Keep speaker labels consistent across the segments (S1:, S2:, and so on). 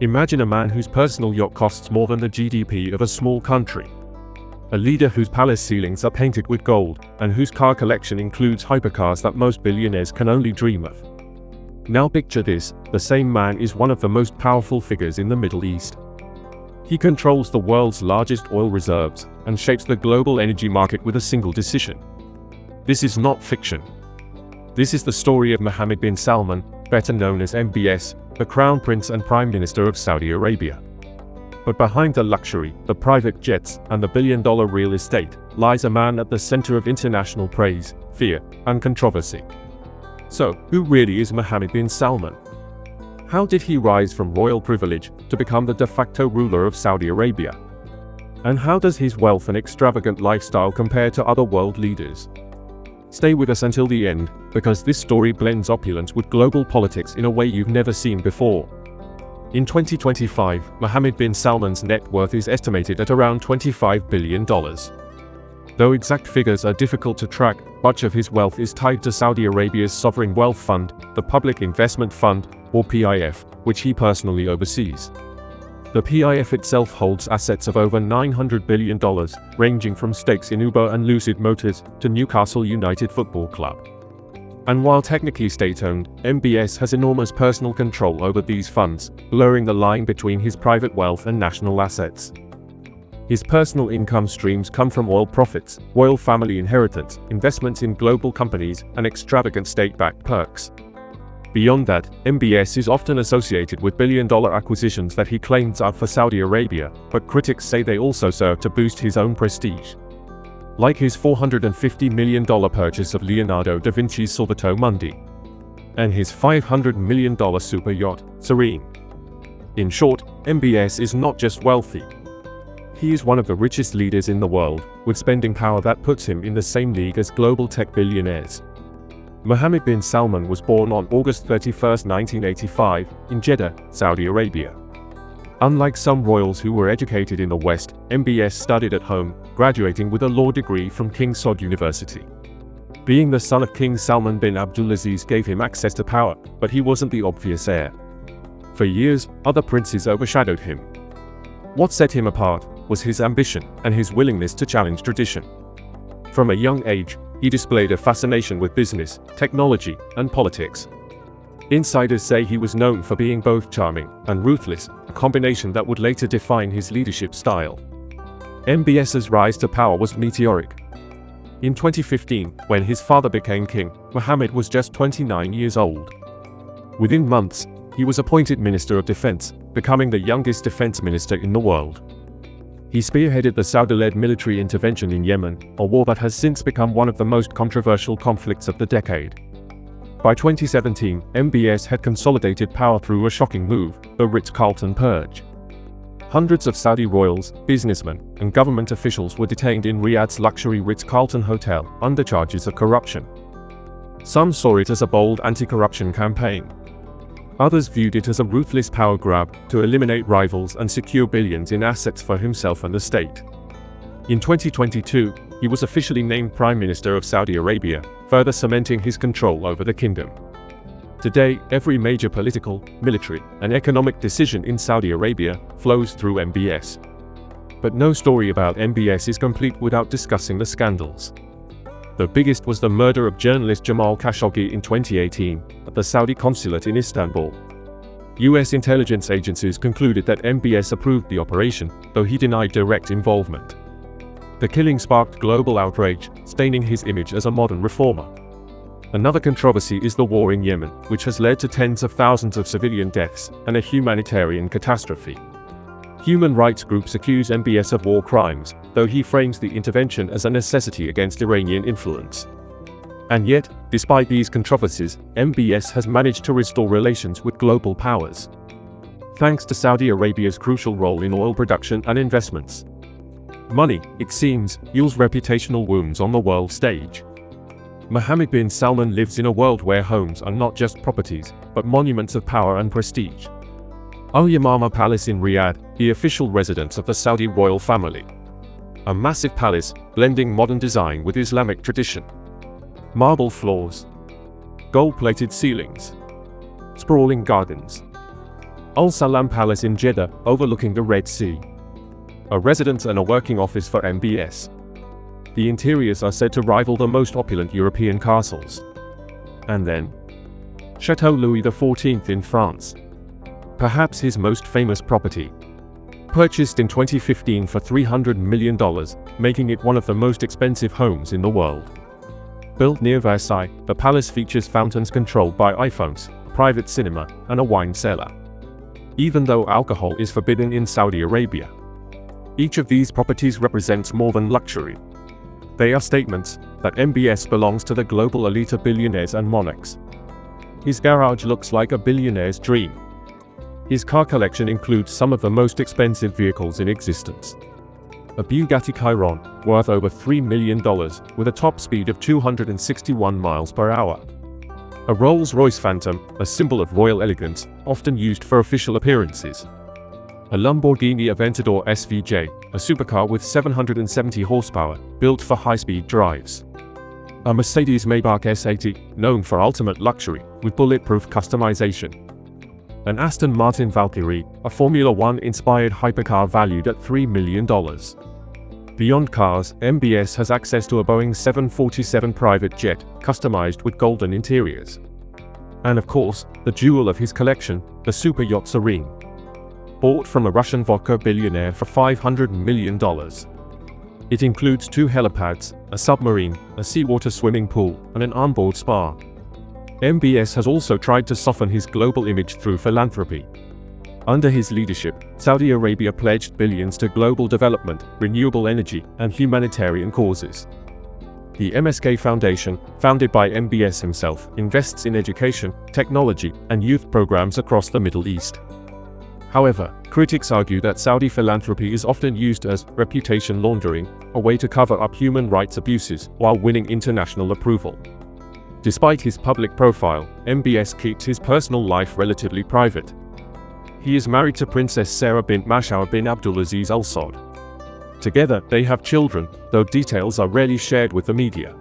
S1: Imagine a man whose personal yacht costs more than the GDP of a small country. A leader whose palace ceilings are painted with gold, and whose car collection includes hypercars that most billionaires can only dream of. Now picture this, the same man is one of the most powerful figures in the Middle East. He controls the world's largest oil reserves, and shapes the global energy market with a single decision. This is not fiction. This is the story of Mohammed bin Salman, better known as MBS, the Crown Prince and Prime Minister of Saudi Arabia. But behind the luxury, the private jets, and the billion-dollar real estate, lies a man at the center of international praise, fear, and controversy. So, who really is Mohammed bin Salman? How did he rise from royal privilege to become the de facto ruler of Saudi Arabia? And how does his wealth and extravagant lifestyle compare to other world leaders? Stay with us until the end, because this story blends opulence with global politics in a way you've never seen before. In 2025, Mohammed bin Salman's net worth is estimated at around $25 billion. Though exact figures are difficult to track, much of his wealth is tied to Saudi Arabia's sovereign wealth fund, the Public Investment Fund, or PIF, which he personally oversees. The PIF itself holds assets of over $900 billion, ranging from stakes in Uber and Lucid Motors to Newcastle United Football Club. And while technically state-owned, MBS has enormous personal control over these funds, blurring the line between his private wealth and national assets. His personal income streams come from oil profits, royal family inheritance, investments in global companies, and extravagant state-backed perks. Beyond that, MBS is often associated with billion-dollar acquisitions that he claims are for Saudi Arabia, but critics say they also serve to boost his own prestige. Like his $450 million purchase of Leonardo da Vinci's Salvato Mundi, and his $500 million super yacht, Serene. In short, MBS is not just wealthy. He is one of the richest leaders in the world, with spending power that puts him in the same league as global tech billionaires. Mohammed bin Salman was born on August 31, 1985, in Jeddah, Saudi Arabia. Unlike some royals who were educated in the West, MBS studied at home, graduating with a law degree from King Saud University. Being the son of King Salman bin Abdulaziz gave him access to power, but he wasn't the obvious heir. For years, other princes overshadowed him. What set him apart was his ambition and his willingness to challenge tradition. From a young age, he displayed a fascination with business, technology, and politics. Insiders say he was known for being both charming and ruthless, a combination that would later define his leadership style. MBS's rise to power was meteoric. In 2015, when his father became king, Mohammed was just 29 years old. Within months, he was appointed Minister of Defense, becoming the youngest defense minister in the world. He spearheaded the Saudi-led military intervention in Yemen, a war that has since become one of the most controversial conflicts of the decade. By 2017, MBS had consolidated power through a shocking move, the Ritz-Carlton Purge. Hundreds of Saudi royals, businessmen, and government officials were detained in Riyadh's luxury Ritz-Carlton hotel under charges of corruption. Some saw it as a bold anti-corruption campaign. Others viewed it as a ruthless power grab to eliminate rivals and secure billions in assets for himself and the state. In 2022, he was officially named Prime Minister of Saudi Arabia, further cementing his control over the kingdom. Today, every major political, military, and economic decision in Saudi Arabia flows through MBS. But no story about MBS is complete without discussing the scandals. The biggest was the murder of journalist Jamal Khashoggi in 2018 at the Saudi consulate in Istanbul. US intelligence agencies concluded that MBS approved the operation, though he denied direct involvement. The killing sparked global outrage, staining his image as a modern reformer. Another controversy is the war in Yemen, which has led to tens of thousands of civilian deaths and a humanitarian catastrophe. Human rights groups accuse MBS of war crimes, though he frames the intervention as a necessity against Iranian influence. And yet, despite these controversies, MBS has managed to restore relations with global powers, thanks to Saudi Arabia's crucial role in oil production and investments. Money, it seems, heals reputational wounds on the world stage. Mohammed bin Salman lives in a world where homes are not just properties, but monuments of power and prestige. Al Yamama Palace in Riyadh, the official residence of the Saudi royal family. A massive palace, blending modern design with Islamic tradition. Marble floors, gold-plated ceilings, sprawling gardens. Al Salam Palace in Jeddah, overlooking the Red Sea. A residence and a working office for MBS. The interiors are said to rival the most opulent European castles. And then, Chateau Louis XIV in France. Perhaps his most famous property. Purchased in 2015 for $300 million, making it one of the most expensive homes in the world. Built near Versailles, the palace features fountains controlled by iPhones, a private cinema, and a wine cellar. Even though alcohol is forbidden in Saudi Arabia. Each of these properties represents more than luxury. They are statements that MBS belongs to the global elite of billionaires and monarchs. His garage looks like a billionaire's dream. His car collection includes some of the most expensive vehicles in existence. A Bugatti Chiron, worth over $3 million, with a top speed of 261 miles per hour. A Rolls-Royce Phantom, a symbol of royal elegance, often used for official appearances. A Lamborghini Aventador SVJ, a supercar with 770 horsepower, built for high-speed drives. A Mercedes Maybach S80, known for ultimate luxury, with bulletproof customization. An Aston Martin Valkyrie, a Formula One-inspired hypercar valued at $3 million. Beyond cars, MBS has access to a Boeing 747 private jet, customized with golden interiors. And of course, the jewel of his collection, the super yacht Serene. Bought from a Russian vodka billionaire for $500 million. It includes 2 helipads, a submarine, a seawater swimming pool, and an onboard spa. MBS has also tried to soften his global image through philanthropy. Under his leadership, Saudi Arabia pledged billions to global development, renewable energy, and humanitarian causes. The MSK Foundation, founded by MBS himself, invests in education, technology, and youth programs across the Middle East. However, critics argue that Saudi philanthropy is often used as reputation laundering, a way to cover up human rights abuses while winning international approval. Despite his public profile, MBS keeps his personal life relatively private. He is married to Princess Sara bint Mashar bin Abdulaziz Al Saud. Together, they have children, though details are rarely shared with the media.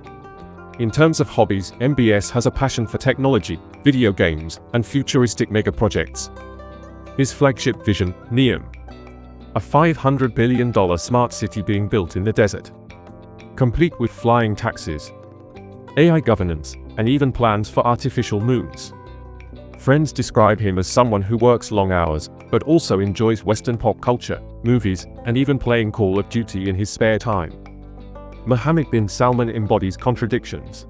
S1: In terms of hobbies, MBS has a passion for technology, video games, and futuristic mega-projects. His flagship vision, Neom. A $500 billion smart city being built in the desert. Complete with flying taxis, AI governance, and even plans for artificial moons. Friends describe him as someone who works long hours, but also enjoys Western pop culture, movies, and even playing Call of Duty in his spare time. Mohammed bin Salman embodies contradictions.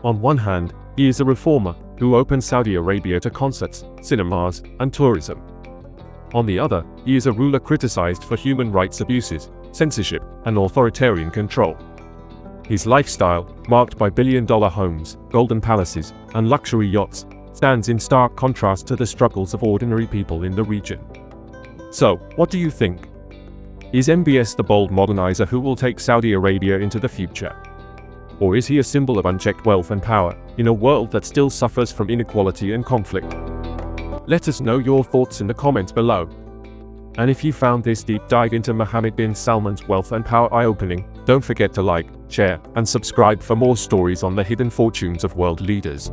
S1: On one hand, he is a reformer who opened Saudi Arabia to concerts, cinemas, and tourism. On the other, he is a ruler criticized for human rights abuses, censorship, and authoritarian control. His lifestyle, marked by billion-dollar homes, golden palaces, and luxury yachts, stands in stark contrast to the struggles of ordinary people in the region. So, what do you think? Is MBS the bold modernizer who will take Saudi Arabia into the future? Or is he a symbol of unchecked wealth and power, in a world that still suffers from inequality and conflict? Let us know your thoughts in the comments below. And if you found this deep dive into Mohammed bin Salman's wealth and power eye-opening, don't forget to like, share, and subscribe for more stories on the hidden fortunes of world leaders.